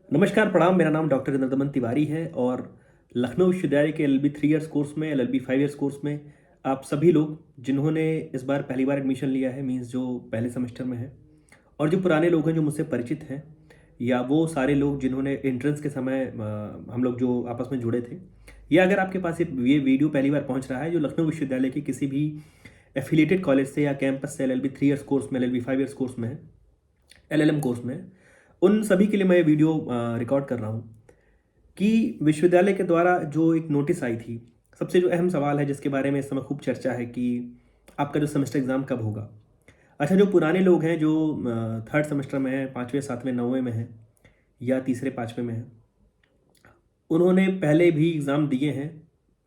नमस्कार, प्रणाम। मेरा नाम डॉक्टर नंदमन तिवारी है और लखनऊ विश्वविद्यालय के एलएलबी 3 इयर्स कोर्स में, एलएलबी 5 इयर्स कोर्स में आप सभी लोग जिन्होंने इस बार पहली बार एडमिशन लिया है, मीन्स जो पहले सेमेस्टर में है, और जो पुराने लोग हैं जो मुझसे परिचित हैं, या वो सारे लोग जिन्होंने एंट्रेंस के समय हम लोग जो आपस में जुड़े थे, या अगर आपके पास ये वीडियो पहली बार पहुंच रहा है जो लखनऊ विश्वविद्यालय के किसी भी एफिलिएटेड कॉलेज से या कैंपस से एलएलबी 3 इयर्स कोर्स में, एलएलबी 5 इयर्स कोर्स में है, एलएलएम कोर्स में है, उन सभी के लिए मैं ये वीडियो रिकॉर्ड कर रहा हूँ कि विश्वविद्यालय के द्वारा जो एक नोटिस आई थी। सबसे जो अहम सवाल है जिसके बारे में इस समय खूब चर्चा है कि आपका जो सेमेस्टर एग्ज़ाम कब होगा। अच्छा, जो पुराने लोग हैं जो थर्ड सेमेस्टर में हैं, 5वें 7वें 9वें में हैं, या तीसरे 5वें में हैं, उन्होंने पहले भी एग्ज़ाम दिए हैं।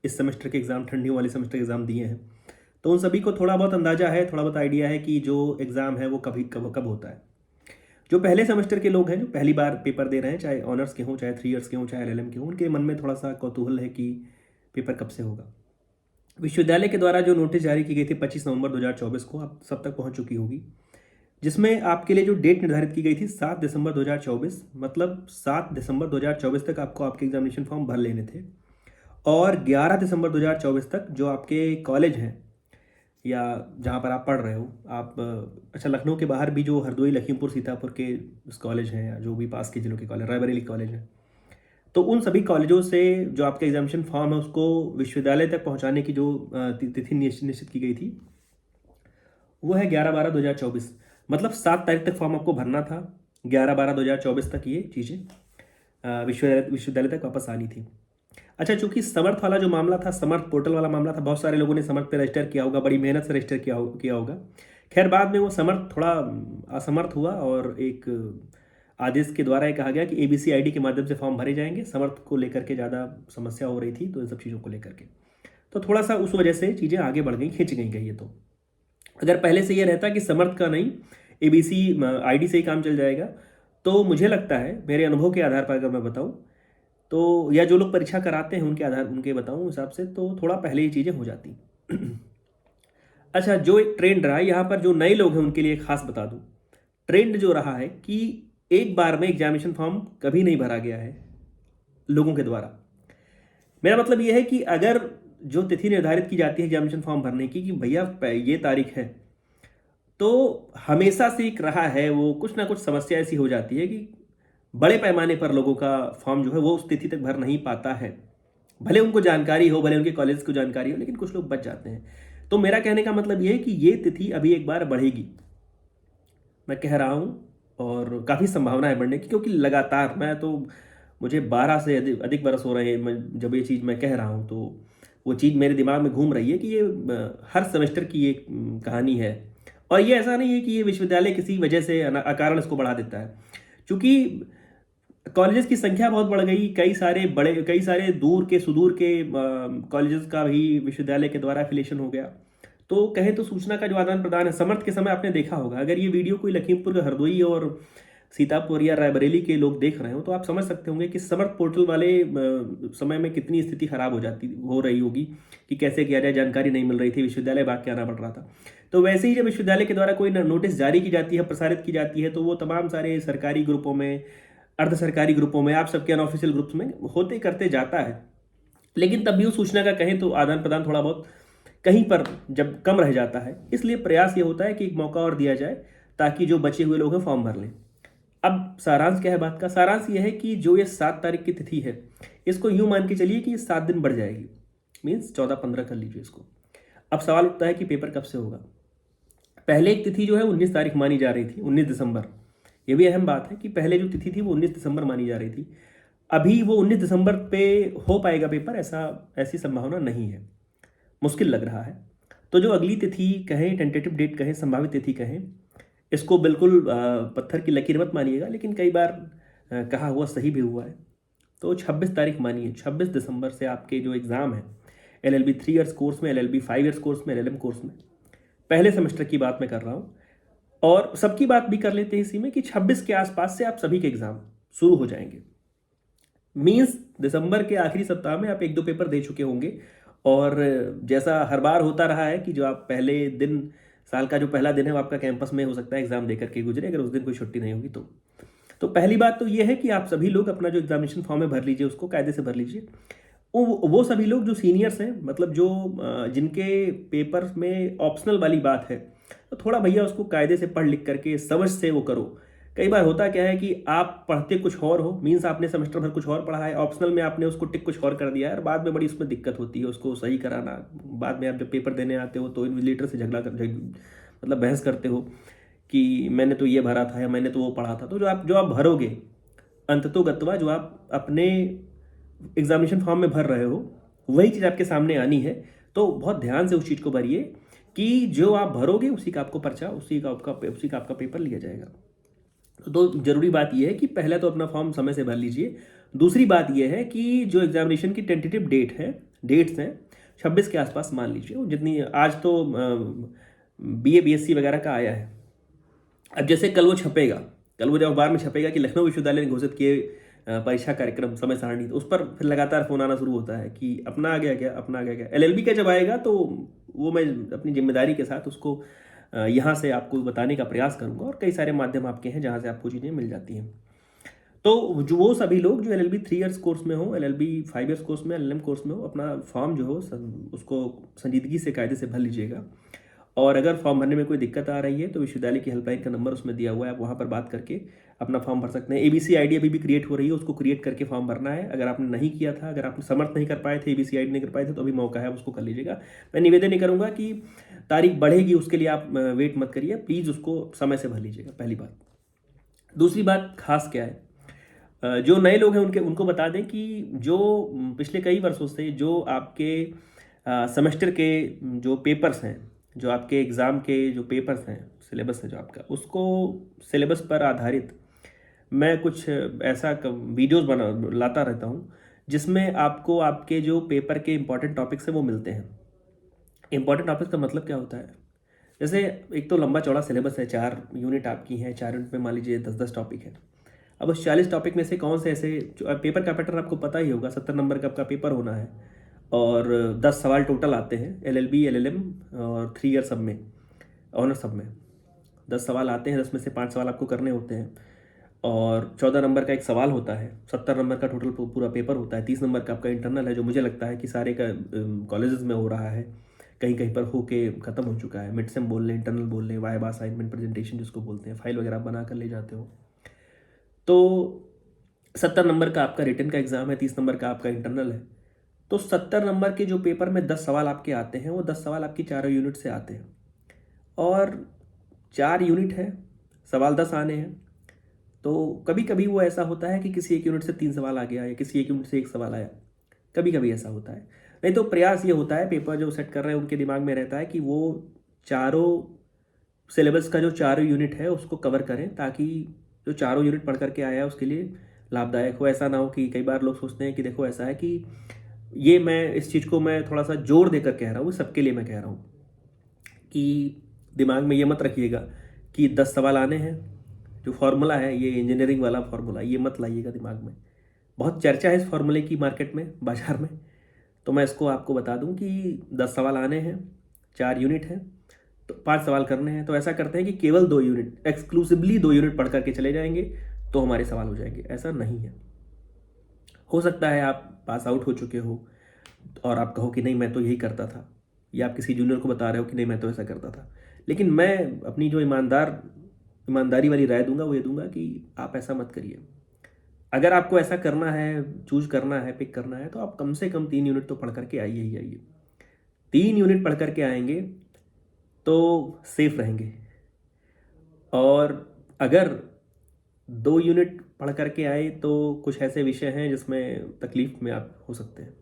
इस सेमेस्टर के एग्ज़ाम, ठंडियों वाले सेमेस्टर के एग्ज़ाम दिए हैं, तो उन सभी को थोड़ा बहुत अंदाज़ा है, थोड़ा बहुत आइडिया है कि जो एग्ज़ाम है वो कभी कब कब होता है। जो पहले सेमेस्टर के लोग हैं, जो पहली बार पेपर दे रहे हैं, चाहे ऑनर्स के हों, चाहे 3 इयर्स के हों, चाहे एलएलएम के हों, उनके मन में थोड़ा सा कौतूहल है कि पेपर कब से होगा। विश्वविद्यालय के द्वारा जो नोटिस जारी की गई थी 25 नवंबर 2024 को, आप सब तक पहुंच चुकी होगी, जिसमें आपके लिए जो डेट निर्धारित की गई थी 7 दिसंबर 2024, मतलब 7 दिसंबर 2024 तक आपको आपके एग्जामिनेशन फॉर्म भर लेने थे। और 11 दिसंबर 2024 तक जो आपके कॉलेज हैं या जहाँ पर आप पढ़ रहे हो, आप अच्छा, लखनऊ के बाहर भी जो हरदोई, लखीमपुर, सीतापुर के कॉलेज हैं, या जो भी पास के जिलों के कॉलेज, रायबरेली कॉलेज हैं, तो उन सभी कॉलेजों से जो आपका एग्जामिनेशन फॉर्म है उसको विश्वविद्यालय तक पहुंचाने की जो तिथि निश्चित की गई थी, वो है 11/12/2024। मतलब 7 तारीख तक फॉर्म आपको भरना था, 11/12/2024 तक ये चीज़ें विश्वविद्यालय तक वापस आनी थी। अच्छा, चूंकि समर्थ वाला जो मामला था, समर्थ पोर्टल वाला मामला था, बहुत सारे लोगों ने समर्थ पे रजिस्टर किया होगा, बड़ी मेहनत से रजिस्टर किया होगा। खैर, बाद में वो समर्थ थोड़ा असमर्थ हुआ और एक आदेश के द्वारा ये कहा गया कि एबीसी आईडी के माध्यम से फॉर्म भरे जाएंगे। समर्थ को लेकर के ज़्यादा समस्या हो रही थी, तो इन सब चीज़ों को लेकर के तो थोड़ा सा उस वजह से चीज़ें आगे बढ़ गई, खिंच गई ये। तो अगर पहले से ये रहता कि समर्थ का नहीं, एबीसी आईडी से ही काम चल जाएगा, तो मुझे लगता है, मेरे अनुभव के आधार पर अगर मैं बताऊं, तो या जो लोग परीक्षा कराते हैं उनके आधार, उनके बताऊं हिसाब से, तो थोड़ा पहले ये चीज़ें हो जाती। अच्छा, जो एक ट्रेंड रहा है यहाँ पर, जो नए लोग हैं उनके लिए खास बता दूं, ट्रेंड जो रहा है कि एक बार में एग्जामिनेशन फॉर्म कभी नहीं भरा गया है लोगों के द्वारा। मेरा मतलब ये है कि अगर जो तिथि निर्धारित की जाती है एग्जामिनेशन फॉर्म भरने की कि भैया ये तारीख है, तो हमेशा से एक रहा है वो, कुछ ना कुछ समस्या ऐसी हो जाती है कि बड़े पैमाने पर लोगों का फॉर्म जो है वो उस तिथि तक भर नहीं पाता है। भले उनको जानकारी हो, भले उनके कॉलेज को जानकारी हो, लेकिन कुछ लोग बच जाते हैं। तो मेरा कहने का मतलब ये है कि ये तिथि अभी एक बार बढ़ेगी, मैं कह रहा हूँ, और काफ़ी संभावना है बढ़ने की, क्योंकि लगातार मैं तो, मुझे 12 से अधिक बरस हो रहे हैं जब ये चीज़ मैं कह रहा हूँ, तो वो चीज़ मेरे दिमाग में घूम रही है कि ये हर सेमेस्टर की एक कहानी है। और ये ऐसा नहीं है कि ये विश्वविद्यालय किसी वजह से अकारण इसको बढ़ा देता है, क्योंकि कॉलेजेस की संख्या बहुत बढ़ गई, कई सारे दूर के सुदूर के कॉलेजेस का भी विश्वविद्यालय के द्वारा एफिलिएशन हो गया। तो कहें तो सूचना का जो आदान प्रदान है, समर्थ के समय आपने देखा होगा, अगर ये वीडियो कोई लखीमपुर का, हरदोई और सीतापुर या रायबरेली के लोग देख रहे हो, तो आप समझ सकते होंगे कि समर्थ पोर्टल वाले समय में कितनी स्थिति खराब हो रही होगी कि कैसे किया जाए, जानकारी नहीं मिल रही थी, विश्वविद्यालय भाग के आना पड़ रहा था। तो वैसे ही जब विश्वविद्यालय के द्वारा कोई नोटिस जारी की जाती है, प्रसारित की जाती है, तो वो तमाम सारे सरकारी ग्रुपों में, अर्ध सरकारी ग्रुपों में, आप सबके अनऑफिशियल ग्रुप्स में होते करते जाता है। लेकिन तब भी उस सूचना का कहें तो आदान प्रदान थोड़ा बहुत कहीं पर जब कम रह जाता है, इसलिए प्रयास ये होता है कि एक मौका और दिया जाए ताकि जो बचे हुए लोग हैं फॉर्म भर लें। अब सारांश क्या है बात का? सारांश ये है कि जो ये 7 तारीख की तिथि है, इसको यूं मान के चलिए कि ये 7 दिन बढ़ जाएगी, मीन्स 14-15 कर लीजिए इसको। अब सवाल उठता है कि पेपर कब से होगा। पहले एक तिथि जो है 19 तारीख मानी जा रही थी, 19 दिसंबर। ये भी अहम बात है कि पहले जो तिथि थी वो 19 दिसंबर मानी जा रही थी। अभी वो 19 दिसंबर पे हो पाएगा पेपर, ऐसी संभावना नहीं है, मुश्किल लग रहा है। तो जो अगली तिथि कहें, टेंटेटिव डेट कहें, संभावित तिथि कहें, इसको बिल्कुल पत्थर की लकीर मत मानिएगा, लेकिन कई बार कहा हुआ सही भी हुआ है। तो 26 तारीख मानिए, 26 दिसंबर से आपके जो एग्ज़ाम है एलएलबी 3 इयर्स कोर्स में, एलएलबी 5 इयर्स कोर्स में, एलएलएम कोर्स में, पहले सेमेस्टर की बात मैं कर रहा हूँ, और सबकी बात भी कर लेते हैं इसी में कि 26 के आसपास से आप सभी के एग्ज़ाम शुरू हो जाएंगे। मीन्स दिसंबर के आखिरी सप्ताह में आप 1-2 पेपर दे चुके होंगे। और जैसा हर बार होता रहा है कि जो आप पहले दिन, साल का जो पहला दिन है वो आपका कैंपस में हो सकता है एग्ज़ाम दे करके गुजरे, अगर उस दिन कोई छुट्टी नहीं होगी तो। तो पहली बात तो ये है कि आप सभी लोग अपना जो एग्जामिनेशन फॉर्म है भर लीजिए, उसको कायदे से भर लीजिए। वो सभी लोग जो सीनियर्स हैं, मतलब जो जिनके पेपर में ऑप्शनल वाली बात है, तो थोड़ा भैया उसको कायदे से पढ़ लिख करके समझ से वो करो। कई बार होता क्या है कि आप पढ़ते कुछ और हो, मीन्स आपने सेमेस्टर भर कुछ और पढ़ा है, ऑप्शनल में आपने उसको टिक कुछ और कर दिया है, और बाद में बड़ी उसमें दिक्कत होती है उसको सही कराना। बाद में आप जब पेपर देने आते हो तो इन्विजिलेटर से मतलब बहस करते हो कि मैंने तो ये भरा था या मैंने तो वो पढ़ा था। तो जो आप भरोगे अंततोगत्वा, जो आप अपने एग्जामिनेशन फॉर्म में भर रहे हो, वही चीज़ आपके सामने आनी है। तो बहुत ध्यान से उस चीज़ को भरिए कि जो आप भरोगे उसी का आपको पर्चा, उसी का आपका पेपर लिया जाएगा। तो ज़रूरी बात यह है कि पहले तो अपना फॉर्म समय से भर लीजिए। दूसरी बात यह है कि जो एग्जामिनेशन की टेंटेटिव डेट्स हैं 26 के आसपास मान लीजिए, जितनी आज तो बीए बीएससी वगैरह का आया है। अब जैसे कल वो छपेगा, कल वो जब अखबार में छपेगा कि लखनऊ विश्वविद्यालय ने घोषित किए परीक्षा कार्यक्रम समय सारणी, तो उस पर फिर लगातार फोन आना शुरू होता है कि अपना आ गया क्या, अपना आ गया क्या। एलएलबी का जब आएगा तो वो मैं अपनी जिम्मेदारी के साथ उसको यहाँ से आपको बताने का प्रयास करूँगा, और कई सारे माध्यम आपके हैं जहाँ से आपको चीज़ें मिल जाती हैं। तो जो वो सभी लोग जो एलएलबी 3 इयर्स कोर्स में हो, एलएलबी 5 इयर्स कोर्स में, एलएलएम कोर्स में हो, अपना फॉर्म जो हो उसको संजीदगी से कायदे से भर लीजिएगा। और अगर फॉर्म भरने में कोई दिक्कत आ रही है तो विश्वविद्यालय की हेल्पलाइन का नंबर उसमें दिया हुआ है, आप वहाँ पर बात करके अपना फॉर्म भर सकते हैं। एबीसी आईडी अभी भी क्रिएट हो रही है, उसको क्रिएट करके फॉर्म भरना है। अगर आपने नहीं किया था, अगर आप समर्थ नहीं कर पाए थे, एबीसी आईडी नहीं कर पाए थे, तो अभी मौका है, उसको कर लीजिएगा। मैं निवेदन नहीं करूँगा कि तारीख बढ़ेगी उसके लिए आप वेट मत करिए, प्लीज़ उसको समय से भर लीजिएगा, पहली बात। दूसरी बात खास क्या है, जो नए लोग हैं उनको बता दें कि जो पिछले कई वर्षों से जो आपके सेमेस्टर के जो पेपर्स हैं, जो आपके एग्ज़ाम के जो पेपर्स हैं, सिलेबस है जो आपका, उसको सिलेबस पर आधारित मैं कुछ ऐसा वीडियोस बना लाता रहता हूँ जिसमें आपको आपके जो पेपर के इंपॉर्टेंट टॉपिक्स हैं वो मिलते हैं। इंपॉर्टेंट टॉपिक्स का मतलब क्या होता है, जैसे एक तो लंबा चौड़ा सिलेबस है, 4 यूनिट आपकी हैं, 4 यूनिट में मान लीजिए 10-10 टॉपिक है। अब उस 40 टॉपिक में से कौन से ऐसे, पेपर का पैटर्न आपको पता ही होगा, 70 नंबर का आपका पेपर होना है, और 10 सवाल टोटल आते हैं एलएलबी एलएलएम और 3 ईयर सब में, ऑनर सब में 10 सवाल आते हैं, 10 में से 5 सवाल आपको करने होते हैं, और 14 नंबर का एक सवाल होता है, 70 नंबर का टोटल पूरा पेपर होता है। 30 नंबर का आपका इंटरनल है, जो मुझे लगता है कि सारे का कॉलेजेस में हो रहा है, कहीं कहीं पर होके ख़त्म हो चुका है। मिड सेम बोल लें, इंटरनल बोल लें, वाइवा असाइनमेंट प्रेजेंटेशन जिसको बोलते हैं, फाइल वगैरह बना कर ले जाते हो। तो 70 नंबर का आपका रिटन का एग्ज़ाम है, 30 नंबर का आपका इंटरनल है। तो 70 नंबर के जो पेपर में 10 सवाल आपके आते हैं, वो 10 सवाल आपकी चारों यूनिट से आते हैं, और 4 यूनिट है, सवाल 10 आने हैं। तो कभी कभी वो ऐसा होता है कि किसी एक यूनिट से 3 सवाल आ गया, या किसी एक यूनिट से 1 सवाल आया, कभी कभी ऐसा होता है। नहीं तो प्रयास ये होता है, पेपर जो सेट कर रहे हैं उनके दिमाग में रहता है कि वो चारों सिलेबस का जो चारों यूनिट है उसको कवर करें, ताकि जो चारों यूनिट पढ़ करके आया है उसके लिए लाभदायक हो। ऐसा ना हो कि कई बार लोग सोचते हैं कि देखो ऐसा है कि ये मैं इस चीज़ को मैं थोड़ा सा जोर देकर कह रहा हूँ, सबके लिए मैं कह रहा हूँ कि दिमाग में ये मत रखिएगा कि 10 सवाल आने हैं, जो फार्मूला है ये इंजीनियरिंग वाला फार्मूला, ये मत लाइएगा दिमाग में। बहुत चर्चा है इस फार्मूले की मार्केट में, बाजार में। तो मैं इसको आपको बता दूं कि 10 सवाल आने हैं, 4 यूनिट हैं, तो 5 सवाल करने हैं। तो ऐसा करते हैं कि केवल 2 यूनिट, एक्सक्लूसिवली 2 यूनिट पढ़ करके चले जाएंगे, तो हमारे सवाल हो जाएंगे। ऐसा नहीं है। हो सकता है आप पास आउट हो चुके हो और आप कहो कि नहीं मैं तो यही करता था, या आप किसी जूनियर को बता रहे हो कि नहीं मैं तो ऐसा करता था। लेकिन मैं अपनी जो ईमानदारी वाली राय दूंगा वो ये दूंगा कि आप ऐसा मत करिए। अगर आपको ऐसा करना है, चूज करना है, पिक करना है, तो आप कम से कम 3 यूनिट तो पढ़ करके आइए ही आइए। 3 यूनिट पढ़ करके आएंगे तो सेफ रहेंगे। और अगर 2 यूनिट पढ़ करके आए तो कुछ ऐसे विषय हैं जिसमें तकलीफ में आप हो सकते हैं।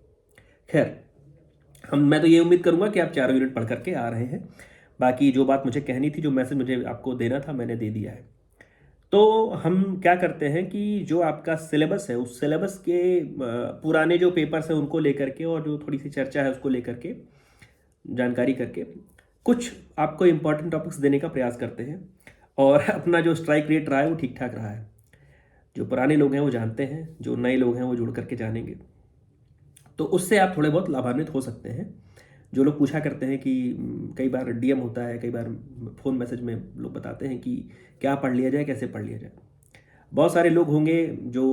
खैर, मैं तो ये उम्मीद करूंगा कि आप 4 यूनिट पढ़ करके आ रहे हैं। बाकी जो बात मुझे कहनी थी, जो मैसेज मुझे आपको देना था, मैंने दे दिया है। तो हम क्या करते हैं कि जो आपका सिलेबस है, उस सिलेबस के पुराने जो पेपर्स हैं उनको लेकर के, और जो थोड़ी सी चर्चा है उसको लेकर के जानकारी करके, कुछ आपको इम्पॉर्टेंट टॉपिक्स देने का प्रयास करते हैं। और अपना जो स्ट्राइक रेट रहा है वो ठीक ठाक रहा है। जो पुराने लोग हैं वो जानते हैं, जो नए लोग हैं वो जुड़ करके जानेंगे। तो उससे आप थोड़े बहुत लाभान्वित हो सकते हैं। जो लोग पूछा करते हैं कि कई बार डीएम होता है, कई बार फ़ोन मैसेज में लोग बताते हैं कि क्या पढ़ लिया जाए, कैसे पढ़ लिया जाए। बहुत सारे लोग होंगे जो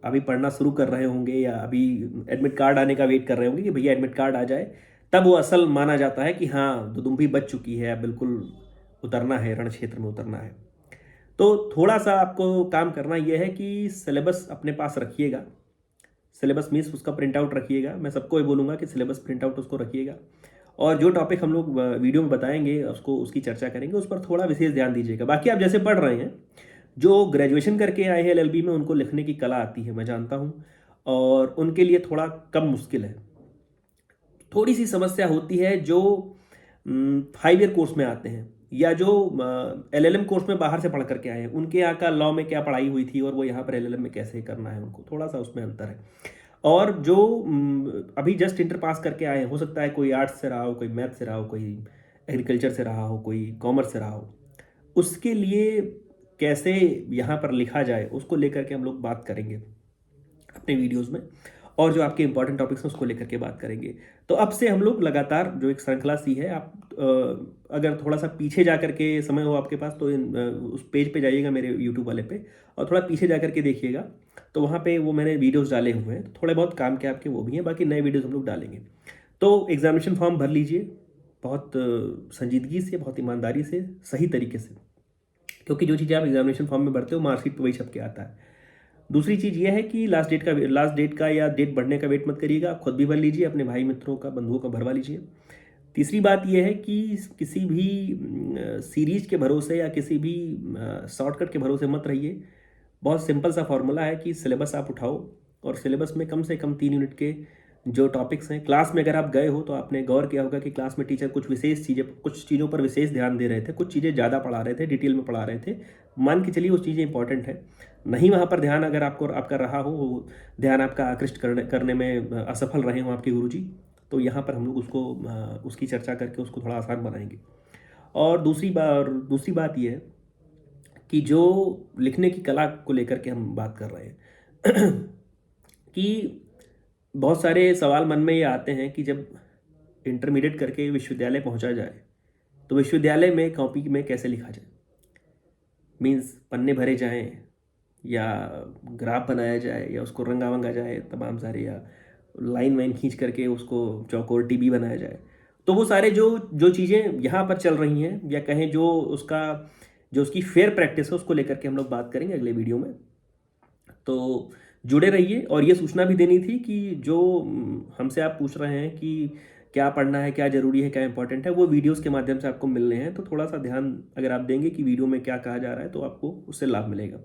अभी पढ़ना शुरू कर रहे होंगे या अभी एडमिट कार्ड आने का वेट कर रहे होंगे कि भैया एडमिट कार्ड आ जाए, तब वो असल माना जाता है कि हाँ दुदुम्भी बच चुकी है, अब बिल्कुल उतरना है, रण क्षेत्र में उतरना है। तो थोड़ा सा आपको काम करना यह है कि सिलेबस अपने पास रखिएगा। सिलेबस मीन्स उसका प्रिंट आउट रखिएगा। मैं सबको ये बोलूँगा कि सिलेबस प्रिंट आउट उसको रखिएगा, और जो टॉपिक हम लोग वीडियो में बताएंगे उसको उसकी चर्चा करेंगे, उस पर थोड़ा विशेष ध्यान दीजिएगा। बाकी आप जैसे पढ़ रहे हैं, जो ग्रेजुएशन करके आए हैं एलएलबी में, उनको लिखने की कला आती है, मैं जानता हूँ, और उनके लिए थोड़ा कम मुश्किल है। थोड़ी सी समस्या होती है जो 5 ईयर कोर्स में आते हैं या जो एलएलएम कोर्स में बाहर से पढ़ करके आए हैं, उनके यहाँ का लॉ में क्या पढ़ाई हुई थी और वो यहाँ पर एलएलएम में कैसे करना है, उनको थोड़ा सा उसमें अंतर है। और जो अभी जस्ट इंटर पास करके आए हैं, हो सकता है कोई आर्ट्स से रहा हो, कोई मैथ से रहा हो, कोई एग्रीकल्चर से रहा हो, कोई कॉमर्स से रहा हो, उसके लिए कैसे यहाँ पर लिखा जाए उसको लेकर के हम लोग बात करेंगे अपने वीडियोस में, और जो आपके इंपॉर्टेंट टॉपिक्स हैं उसको लेकर के बात करेंगे। तो अब से हम लोग लगातार जो एक श्रृंखला सी है, आप अगर थोड़ा सा पीछे जा कर के समय हो आपके पास तो उस पेज पे जाइएगा मेरे यूट्यूब वाले पे, और थोड़ा पीछे जा कर के देखिएगा, तो वहाँ पे वो मैंने वीडियोस डाले हुए हैं, तो थोड़े बहुत काम के आपके वो भी हैं, बाकी नए वीडियोस हम लोग डालेंगे। तो एग्जामिनेशन फॉर्म भर लीजिए बहुत संजीदगी से, बहुत ईमानदारी से, सही तरीके से, क्योंकि जो चीज़ें आप एग्जामिनेशन फॉर्म में भरते हो मार्कशीट पर वही छप के आता है। दूसरी चीज़ ये है कि लास्ट डेट का या डेट बढ़ने का वेट मत करिएगा, आप खुद भी भर लीजिए, अपने भाई मित्रों का, बंधुओं का भरवा लीजिए। तीसरी बात यह है कि किसी भी सीरीज के भरोसे या किसी भी शॉर्टकट के भरोसे मत रहिए। बहुत सिंपल सा फॉर्मूला है कि सिलेबस आप उठाओ, और सिलेबस में कम से कम 3 यूनिट के जो टॉपिक्स हैं, क्लास में अगर आप गए हो तो आपने गौर किया होगा कि क्लास में टीचर कुछ चीज़ों पर विशेष ध्यान दे रहे थे, कुछ चीज़ें ज़्यादा पढ़ा रहे थे, डिटेल में पढ़ा रहे थे। मान के चलिए वो चीज़ें इंपॉर्टेंट है, नहीं वहाँ पर ध्यान अगर आपका रहा हो, ध्यान आपका आकृष्ट करने में असफल रहे हो आपके गुरुजी, तो यहाँ पर हम लोग उसकी चर्चा करके उसको थोड़ा आसान बनाएंगे। और दूसरी बात यह है कि जो लिखने की कला को लेकर के हम बात कर रहे हैं कि बहुत सारे सवाल मन में ये आते हैं कि जब इंटरमीडिएट करके विश्वविद्यालय पहुंचा जाए तो विश्वविद्यालय में कॉपी में कैसे लिखा जाए, मीन्स पन्ने भरे जाएं या ग्राफ बनाया जाए या उसको रंगा वंगा जाए तमाम सारे, या लाइन वाइन खींच करके उसको चौकोर टीबी बनाया जाए। तो वो सारे जो जो चीज़ें यहाँ पर चल रही हैं, या कहें जो उसकी फेयर प्रैक्टिस है, उसको लेकर के हम लोग बात करेंगे अगले वीडियो में। तो जुड़े रहिए। और ये सूचना भी देनी थी कि जो हमसे आप पूछ रहे हैं कि क्या पढ़ना है, क्या ज़रूरी है, क्या इंपॉर्टेंट है, वो वीडियोस के माध्यम से आपको मिलने हैं। तो थोड़ा सा ध्यान अगर आप देंगे कि वीडियो में क्या कहा जा रहा है, तो आपको उससे लाभ मिलेगा।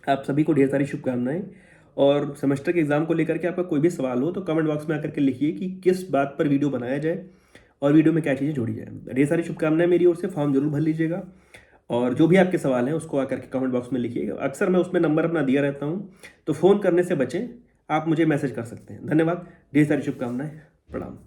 आप सभी को ढेर सारी शुभकामनाएं, और सेमेस्टर के एग्ज़ाम को लेकर के आपका कोई भी सवाल हो तो कमेंट बॉक्स में आकर के लिखिए कि किस बात पर वीडियो बनाया जाए और वीडियो में क्या चीज़ें जोड़ी जाए। ढेर सारी शुभकामनाएं मेरी ओर से। फॉर्म जरूर भर लीजिएगा, और जो भी आपके सवाल हैं उसको आकर के कमेंट बॉक्स में लिखिएगा। अक्सर मैं उसमें नंबर अपना दिया रहता हूँ, तो फ़ोन करने से बचें, आप मुझे मैसेज कर सकते हैं। धन्यवाद, ढेर सारी शुभकामनाएं, प्रणाम।